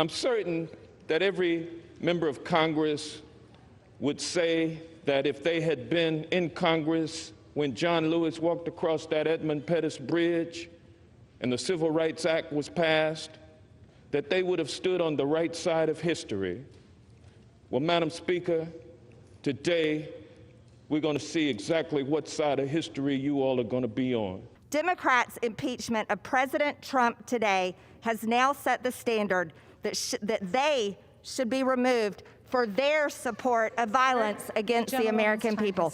I'm certain that every member of Congress would say that if they had been in Congress when John Lewis walked across that Edmund Pettus Bridge and the Civil Rights Act was passed, that they would have stood on the right side of history. Well, Madam Speaker, today we're going to see exactly what side of history you all are going to be on. Democrats' impeachment of President Trump today has now set the standard that they should be removed for their support of violence against the American people.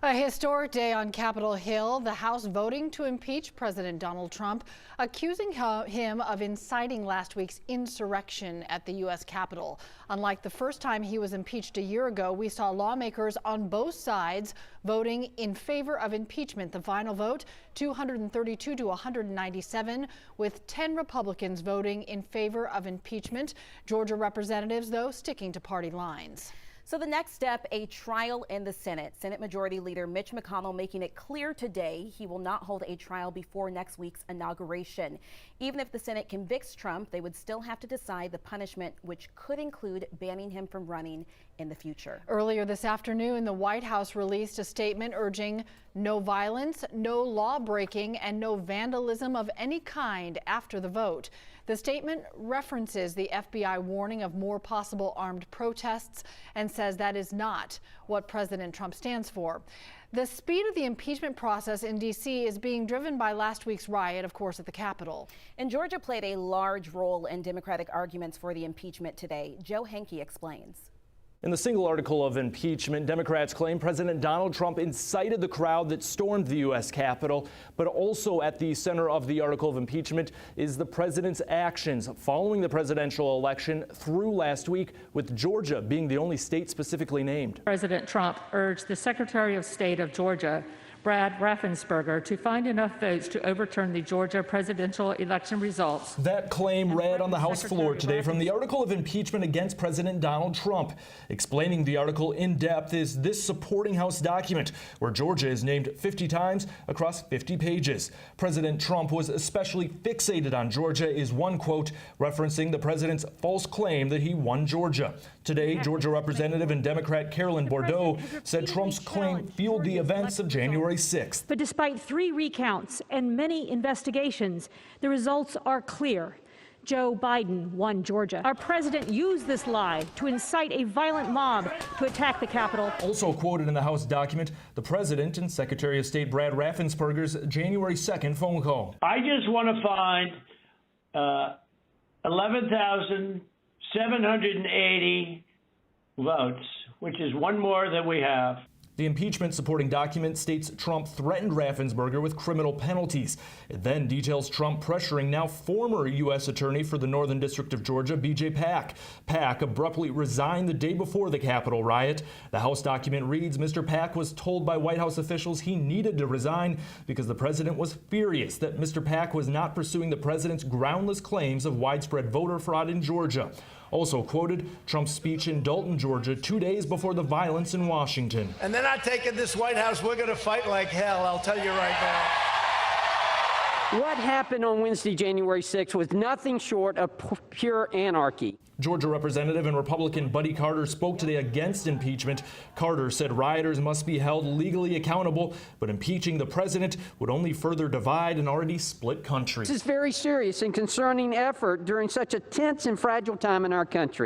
A historic day on Capitol Hill, the House voting to impeach President Donald Trump, accusing him of inciting last week's insurrection at the U.S. Capitol. Unlike the first time he was impeached a year ago, we saw lawmakers on both sides voting in favor of impeachment. The final vote, 232 to 197, with 10 Republicans voting in favor of impeachment. Georgia representatives, though, sticking to party lines. So the next step, a trial in the Senate. Senate Majority Leader Mitch McConnell making it clear today he will not hold a trial before next week's inauguration. Even if the Senate convicts Trump, they would still have to decide the punishment, which could include banning him from running in the future. Earlier this afternoon, the White House released a statement urging no violence, no law breaking, and no vandalism of any kind after the vote. The statement references the FBI warning of more possible armed protests and says that is not what President Trump stands for. The speed of the impeachment process in D.C. is being driven by last week's riot, of course, at the Capitol. And Georgia played a large role in Democratic arguments for the impeachment today. Joe Henke explains. In the single article of impeachment, Democrats claim President Donald Trump incited the crowd that stormed the U.S. Capitol. But also at the center of the article of impeachment is the president's actions following the presidential election through last week, with Georgia being the only state specifically named. President Trump urged the Secretary of State of Georgia, Brad Raffensperger, to find enough votes to overturn the Georgia presidential election results. That claim read on the House floor today from the article of impeachment against President Donald Trump. Explaining the article in depth is this supporting House document, where Georgia is named 50 times across 50 pages. President Trump was especially fixated on Georgia, is one quote referencing the president's false claim that he won Georgia. Today, Georgia Representative and Democrat Carolyn Bordeaux said Trump's claim fueled the events of January 6th. But despite 3 recounts and many investigations, the results are clear. Joe Biden won Georgia. Our president used this lie to incite a violent mob to attack the Capitol. Also quoted in the House document, the president and Secretary of State Brad Raffensperger's January 2nd phone call. I just want to find 11,780 votes, which is one more than we have. The impeachment supporting document states Trump threatened Raffensperger with criminal penalties. It then details Trump pressuring now former U.S. Attorney for the Northern District of Georgia, B.J. Pack. Pack abruptly resigned the day before the Capitol riot. The House document reads, Mr. Pack was told by White House officials he needed to resign because the president was furious that Mr. Pack was not pursuing the president's groundless claims of widespread voter fraud in Georgia. Also quoted, Trump's speech in Dalton, Georgia, 2 days before the violence in Washington. And they're not taking this White House. We're going to fight like hell, I'll tell you right now. What happened on Wednesday, January 6th, was nothing short of pure anarchy. Georgia Representative and Republican Buddy Carter spoke today against impeachment. Carter said rioters must be held legally accountable, but impeaching the president would only further divide an already split country. This is very serious and concerning effort during such a tense and fragile time in our country.